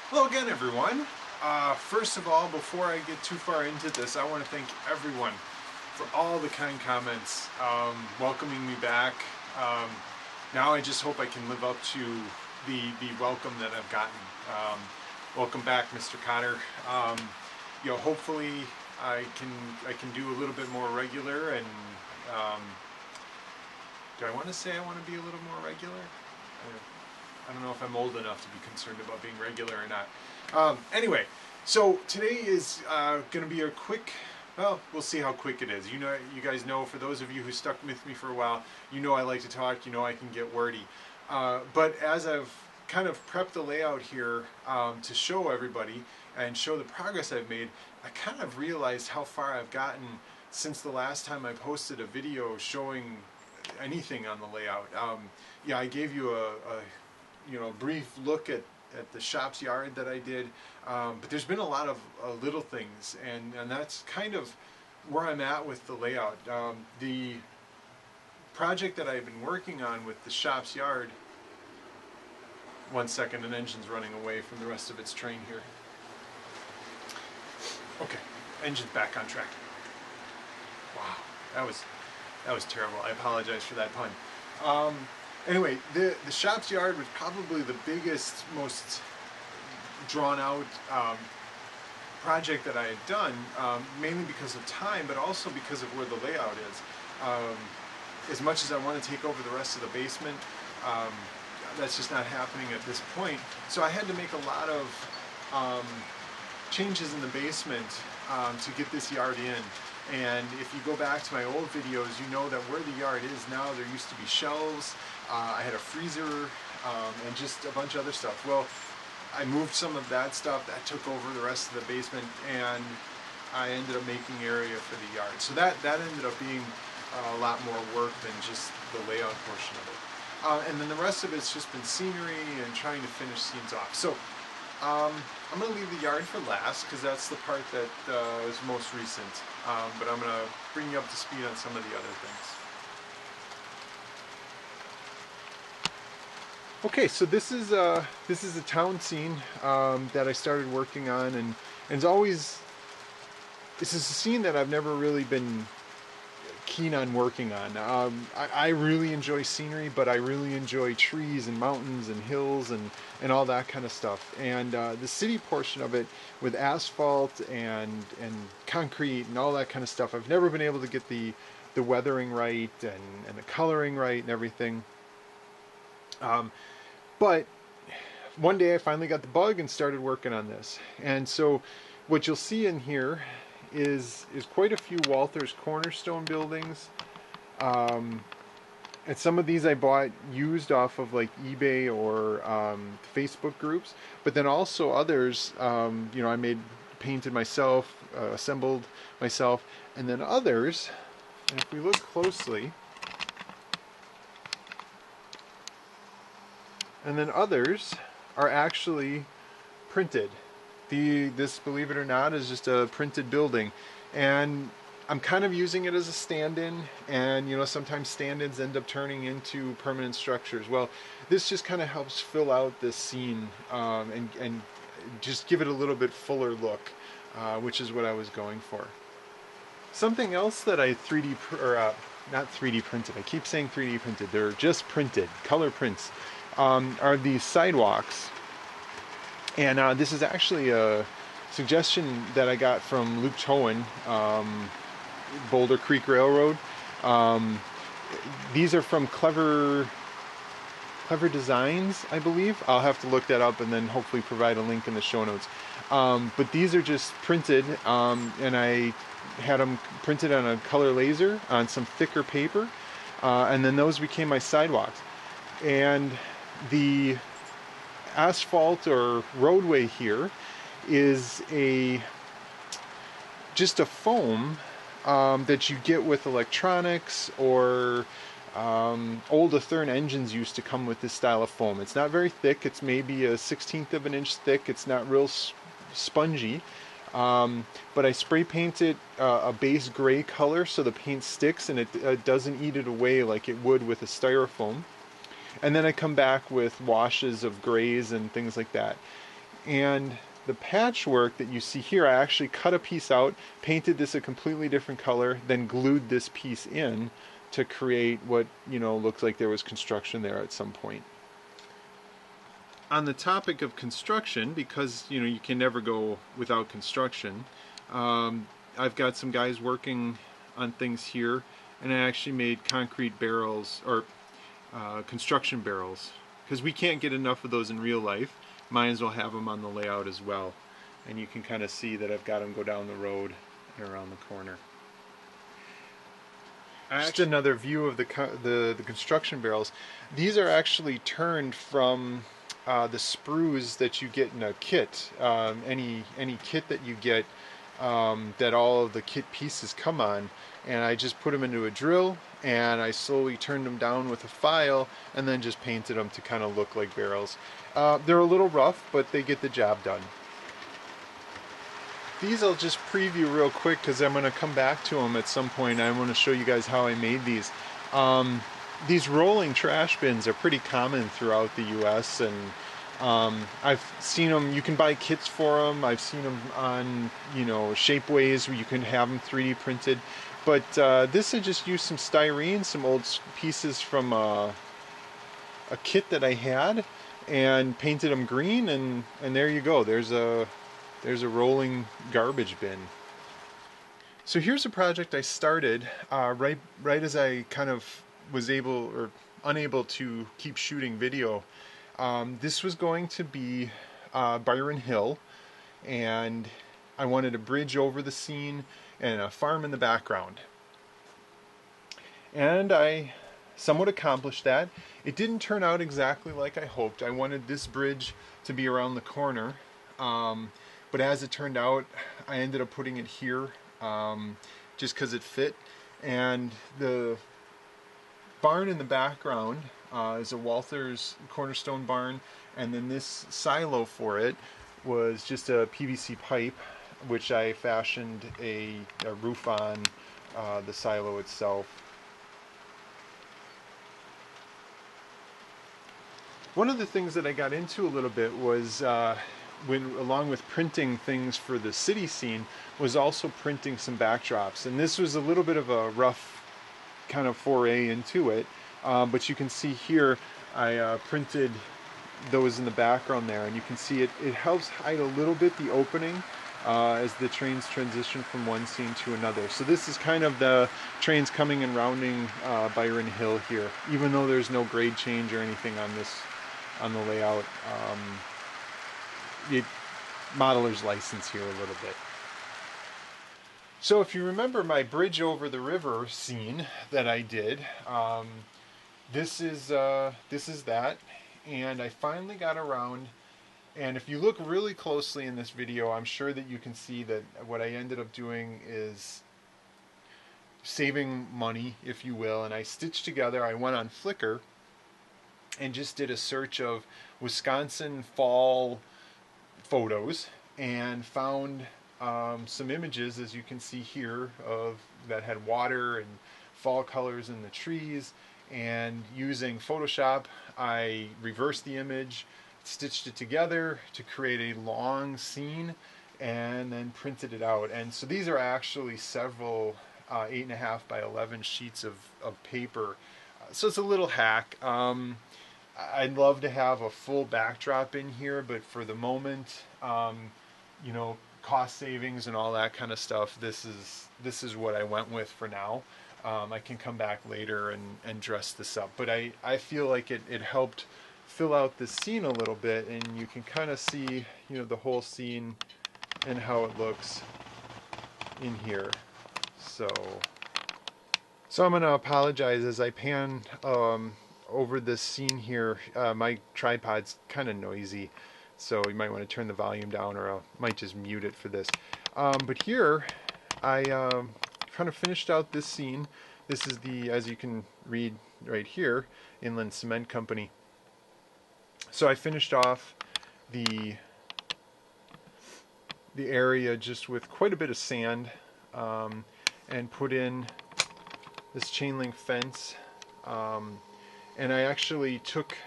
Hello again, everyone. First of all, before I get too far into this, I want to thank everyone for all the kind comments, welcoming me back. Um, Now I just hope I can live up to the welcome that I've gotten. Welcome back, Mr. Cotter. Um, Hopefully I can do a little bit more regular. And um, do I want to say I want to be a little more regular? I don't know if I'm old enough to be concerned about being regular or not. Anyway, so today is going to be a quick. Well, we'll see how quick it is. You guys know. For those of you who stuck with me for a while, you know I like to talk. You know I can get wordy. But as I've kind of prepped the layout here to show everybody and show the progress I've made, I kind of realized how far I've gotten since the last time I posted a video showing anything on the layout. Yeah, I gave you a brief look at the shop's yard that I did, but there's been a lot of little things, and that's kind of where I'm at with the layout. The project that I've been working on with the shop's yard. One second, an engine's running away from the rest of its train here. Okay, engine's back on track. Wow, that was terrible. I apologize for that pun. Anyway, the shop's yard was probably the biggest, most drawn out project that I had done, mainly because of time, but also because of where the layout is. As much as I want to take over the rest of the basement, that's just not happening at this point. So I had to make a lot of changes in the basement to get this yard in. And if you go back to my old videos, you know that where the yard is now, there used to be shelves. I had a freezer and just a bunch of other stuff. Well, I moved some of that stuff. That took over the rest of the basement, and I ended up making area for the yard. So that ended up being a lot more work than just the layout portion of it. And then the rest of it's just been scenery and trying to finish scenes off. So I'm going to leave the yard for last because that's the part that is most recent. But I'm going to bring you up to speed on some of the other things. Okay, so this is a town scene that I started working on, and it's always, this is a scene that I've never really been keen on working on. I really enjoy scenery, but I really enjoy trees and mountains and hills and all that kind of stuff. And the city portion of it with asphalt and concrete and all that kind of stuff, I've never been able to get the weathering right and the coloring right and everything. But one day I finally got the bug and started working on this. And so what you'll see in here is quite a few Walther's Cornerstone buildings. And some of these I bought used off of like eBay or Facebook groups. But then also others, I painted myself, assembled myself. And then others, and if we look closely, and then others are actually printed. This, believe it or not, is just a printed building, and I'm kind of using it as a stand-in. And sometimes stand-ins end up turning into permanent structures. Well, this just kind of helps fill out this scene and just give it a little bit fuller look, which is what I was going for. Something else that I not 3D printed. I keep saying 3D printed. They're just printed, color prints. Are these sidewalks. And this is actually a suggestion that I got from Luke Towen, Boulder Creek Railroad. These are from Clever Designs, I believe. I'll have to look that up and then hopefully provide a link in the show notes. But these are just printed, and I had them printed on a color laser on some thicker paper, and then those became my sidewalks. And the asphalt or roadway here is just a foam that you get with electronics, or old Athearn engines used to come with this style of foam. It's not very thick. It's maybe a 1/16 of an inch thick. It's not real spongy, but I spray paint it a base gray color so the paint sticks and it doesn't eat it away like it would with a styrofoam. And then I come back with washes of grays and things like that. And the patchwork that you see here, I actually cut a piece out, painted this a completely different color, then glued this piece in to create what, you know, looks like there was construction there at some point. On the topic of construction, because, you know, you can never go without construction, I've got some guys working on things here, and I actually made concrete barrels, or construction barrels, because we can't get enough of those in real life. Might as well have them on the layout as well. And you can kind of see that I've got them go down the road and around the corner. Just another view of the construction barrels. These are actually turned from the sprues that you get in a kit. Any kit that you get that all of the kit pieces come on. And I just put them into a drill, and I slowly turned them down with a file, and then just painted them to kind of look like barrels. They're a little rough, but they get the job done. These I'll just preview real quick because I'm going to come back to them at some point. I want to show you guys how I made these. These rolling trash bins are pretty common throughout the US, and I've seen them, you can buy kits for them. I've seen them on, you know, Shapeways where you can have them 3D printed. But this I just used some styrene, some old pieces from a kit that I had, and painted them green, and there you go. There's a rolling garbage bin. So here's a project I started right as I kind of was able or unable to keep shooting video. This was going to be Byron Hill, and I wanted a bridge over the scene and a farm in the background. And I somewhat accomplished that. It didn't turn out exactly like I hoped. I wanted this bridge to be around the corner, but as it turned out, I ended up putting it here just because it fit. And the barn in the background is a Walther's cornerstone barn, and then this silo for it was just a PVC pipe, which I fashioned a roof on the silo itself. One of the things that I got into a little bit was, along with printing things for the city scene, was also printing some backdrops. And this was a little bit of a rough kind of foray into it, but you can see here I printed those in the background there, and you can see it helps hide a little bit the opening as the trains transition from one scene to another. So this is kind of the trains coming and rounding Byron Hill here, even though there's no grade change or anything on the layout. Modeler's license here a little bit. So if you remember my bridge over the river scene that I did, this is that, and I finally got around. And if you look really closely in this video, I'm sure that you can see that what I ended up doing is saving money, if you will. And I stitched together, I went on Flickr and just did a search of Wisconsin fall photos and found some images, as you can see here, that had water and fall colors in the trees. And using Photoshop, I reversed the image, stitched it together to create a long scene, and then printed it out. And so these are actually several 8.5 by 11 sheets of paper. So it's a little hack. I'd love to have a full backdrop in here, but for the moment, you know, cost savings and all that kind of stuff, this is what I went with for now. I can come back later and dress this up, but I feel like it helped fill out the scene a little bit, and you can kind of see, you know, the whole scene and how it looks in here. So I'm going to apologize as I pan over this scene here. My tripod's kind of noisy, so you might want to turn the volume down, or I might just mute it for this. But here I kind of finished out this scene. This is the, as you can read right here, Inland Cement Company. So I finished off the area just with quite a bit of sand, and put in this chain link fence, and I actually took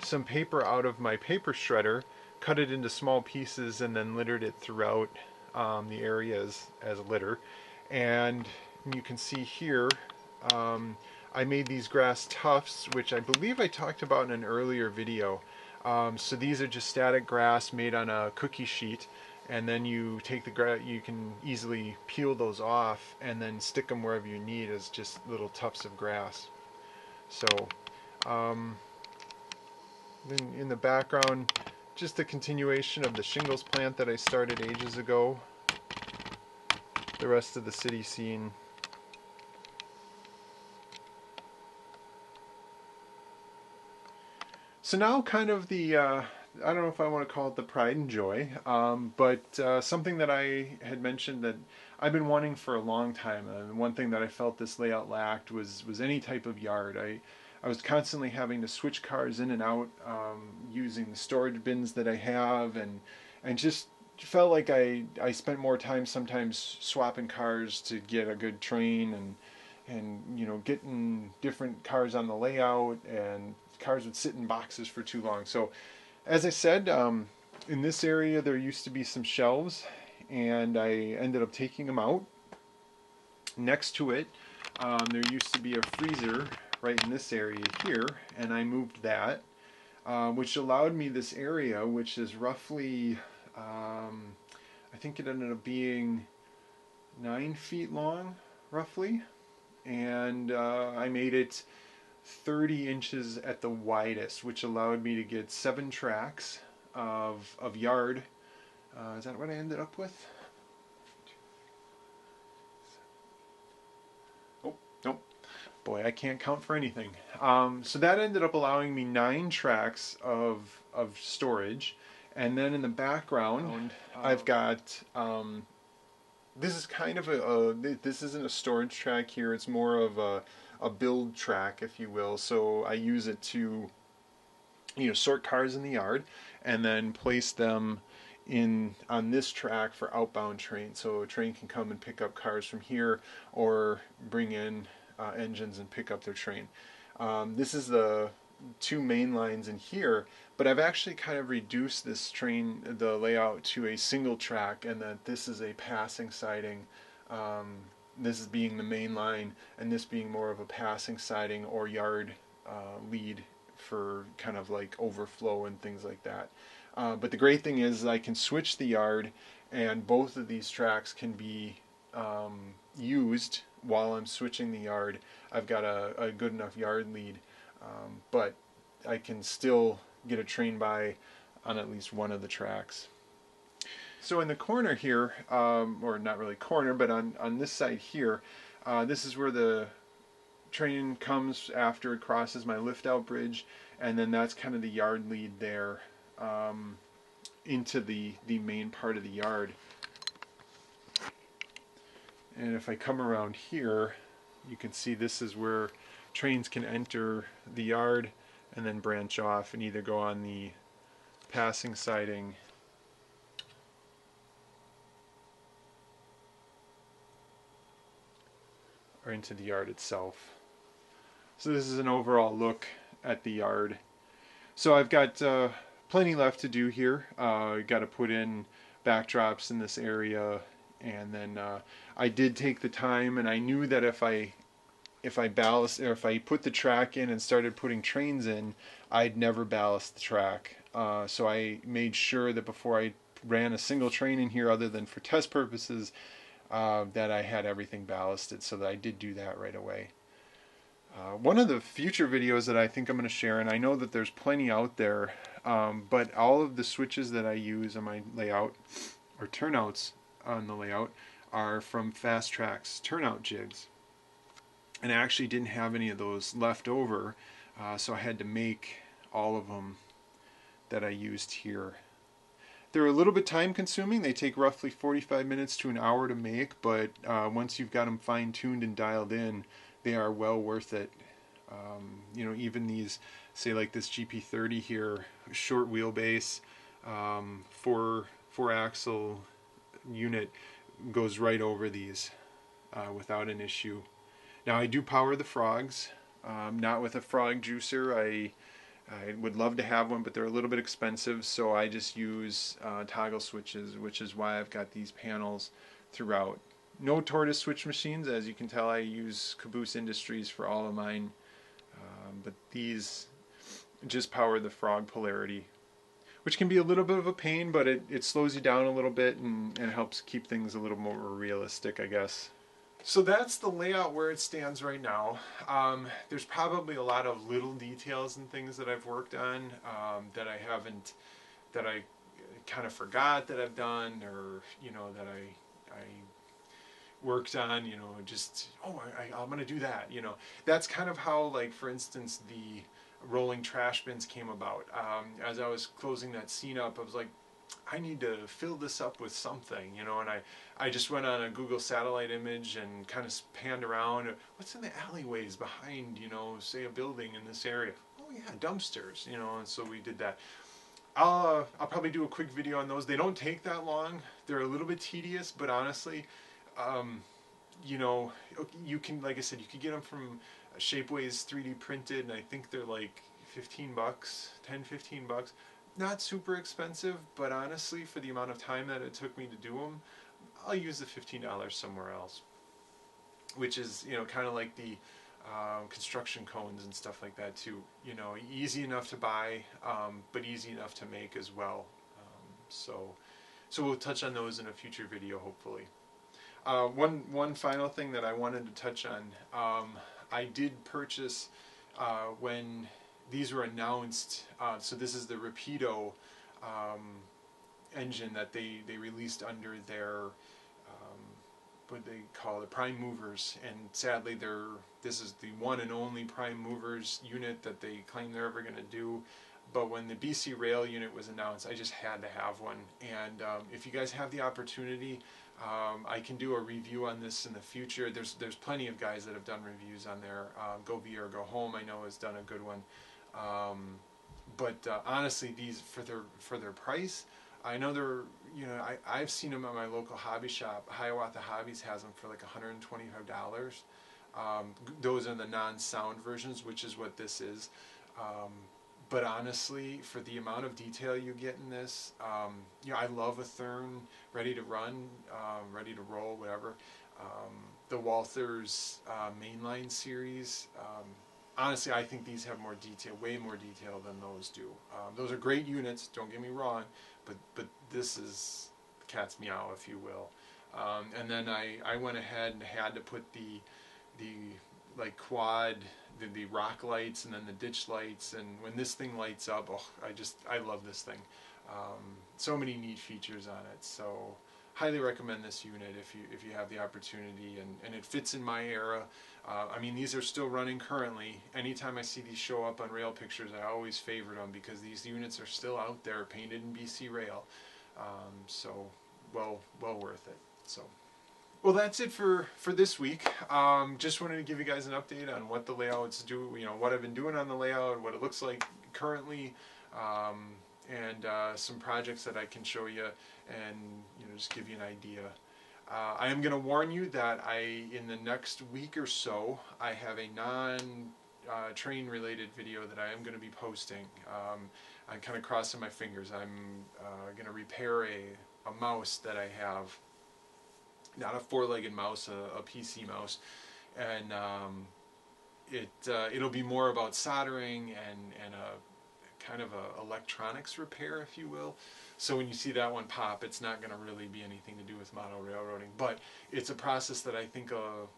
some paper out of my paper shredder, cut it into small pieces and then littered it throughout the area as litter. And you can see here, I made these grass tufts, which I believe I talked about in an earlier video. So these are just static grass made on a cookie sheet, and then you take the grass, you can easily peel those off and then stick them wherever you need as just little tufts of grass. So then in the background, just the continuation of the shingles plant that I started ages ago. The rest of the city scene. So now kind of the, I don't know if I want to call it the pride and joy, but something that I had mentioned that I've been wanting for a long time, and one thing that I felt this layout lacked was any type of yard. I was constantly having to switch cars in and out using the storage bins that I have, and just felt like I spent more time sometimes swapping cars to get a good train, and you know, getting different cars on the layout, and cars would sit in boxes for too long. So as I said, in this area there used to be some shelves, and I ended up taking them out. Next to it there used to be a freezer right in this area here, and I moved that, which allowed me this area, which is roughly I think it ended up being 9 feet long roughly, and I made it 30 inches at the widest, which allowed me to get 7 tracks of yard. Is that what I ended up with? Oh, nope. Boy, I can't count for anything. So that ended up allowing me 9 tracks of storage. And then in the background, I've got, this is kind of this isn't a storage track here, it's more of a build track, if you will. So I use it to, you know, sort cars in the yard and then place them on this track for outbound trains. So a train can come and pick up cars from here, or bring in engines and pick up their train. This is the 2 main lines in here, but I've actually kind of reduced this train, the layout, to a single track, and that this is a passing siding. This is being the main line, and this being more of a passing siding or yard lead for kind of like overflow and things like that. But the great thing is I can switch the yard, and both of these tracks can be used while I'm switching the yard. I've got a good enough yard lead, but I can still get a train by on at least one of the tracks. So in the corner here, or not really corner, but on this side here, this is where the train comes after it crosses my lift out bridge, and then that's kind of the yard lead there into the main part of the yard. And if I come around here, you can see this is where trains can enter the yard and then branch off and either go on the passing siding or into the yard itself. So this is an overall look at the yard. So I've got plenty left to do here. I've got to put in backdrops in this area, and then I did take the time, and I knew that if I ballast, or if I put the track in and started putting trains in, I'd never ballast the track. So I made sure that before I ran a single train in here, other than for test purposes, that I had everything ballasted, so that I did do that right away. One of the future videos that I think I'm going to share, and I know that there's plenty out there, but all of the switches that I use on my layout, or turnouts on the layout, are from Fast Track's turnout jigs. And I actually didn't have any of those left over, so I had to make all of them that I used here. They're a little bit time consuming. They take roughly 45 minutes to an hour to make, but once you've got them fine-tuned and dialed in, they are well worth it. You know, even these, say like this GP30 here, short wheelbase, 4-axle unit, goes right over these without an issue. Now I do power the frogs, not with a frog juicer. I would love to have one, but they're a little bit expensive, so I just use toggle switches, which is why I've got these panels throughout. No tortoise switch machines, as you can tell. I use Caboose Industries for all of mine, but these just power the frog polarity, which can be a little bit of a pain, but it slows you down a little bit and helps keep things a little more realistic, I guess. So that's the layout where it stands right now. There's probably a lot of little details and things that I've worked on that I kind of forgot that I've done, or that I worked on, just I'm gonna do that. That's kind of how, like, for instance, the rolling trash bins came about. As I was closing that scene up, I was like, I need to fill this up with something, and I just went on a Google satellite image and kind of panned around. What's in the alleyways behind, say a building in this area? Oh yeah, dumpsters, and so we did that. I'll probably do a quick video on those. They don't take that long. They're a little bit tedious, but honestly, you can, like I said, you could get them from Shapeways 3D printed, and I think they're like $15, $10-15. Not super expensive, but honestly, for the amount of time that it took me to do them, I'll use the $15 somewhere else. Which is, kind of like the construction cones and stuff like that too. Easy enough to buy, but easy enough to make as well. So we'll touch on those in a future video, hopefully. One final thing that I wanted to touch on. I did purchase when these were announced, so this is the Rapido engine that they released under their what they call the prime movers, and sadly this is the one and only prime movers unit that they claim they're ever going to do. But when the BC Rail unit was announced, I just had to have one. And if you guys have the opportunity, I can do a review on this in the future. There's plenty of guys that have done reviews on there. Go Via or Go Home, I know, has done a good one. But honestly, these for their price, I know they're, I've seen them at my local hobby shop. Hiawatha Hobbies has them for like $125. Those are the non-sound versions, which is what this is. But honestly, for the amount of detail you get in this, I love a Thurn ready to run, ready to roll, whatever. The Walther's mainline series, honestly, I think these have more detail, way more detail than those do. Those are great units, don't get me wrong, but this is cat's meow, if you will. And then I went ahead and had to put the like quad, the rock lights, and then the ditch lights, and when this thing lights up, I love this thing. So many neat features on it. So highly recommend this unit if you have the opportunity, and it fits in my era. I mean, these are still running currently. Anytime I see these show up on Rail Pictures, I always favorite them because these units are still out there, painted in BC Rail. So well worth it. So. Well, that's it for this week. Just wanted to give you guys an update on what the layouts do, what I've been doing on the layout, what it looks like currently, and some projects that I can show you, and just give you an idea. I am going to warn you that in the next week or so, I have a non-train related video that I am going to be posting. I'm kind of crossing my fingers. I'm going to repair a mouse that I have. Not a four-legged mouse, a PC mouse, and it'll be more about soldering and a kind of a electronics repair, if you will. So when you see that one pop, it's not going to really be anything to do with model railroading, but it's a process that I think,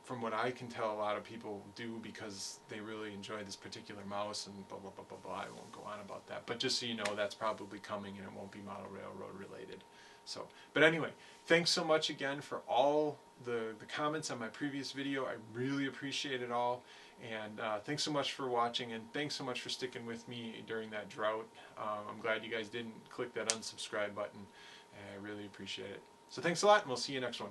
from what I can tell, a lot of people do because they really enjoy this particular mouse, and blah blah blah blah blah. I won't go on about that, but just so you know, that's probably coming, and it won't be model railroad related. So, but anyway, thanks so much again for all the comments on my previous video. I really appreciate it all. And thanks so much for watching, and thanks so much for sticking with me during that drought. I'm glad you guys didn't click that unsubscribe button. I really appreciate it. So thanks a lot, and we'll see you next one.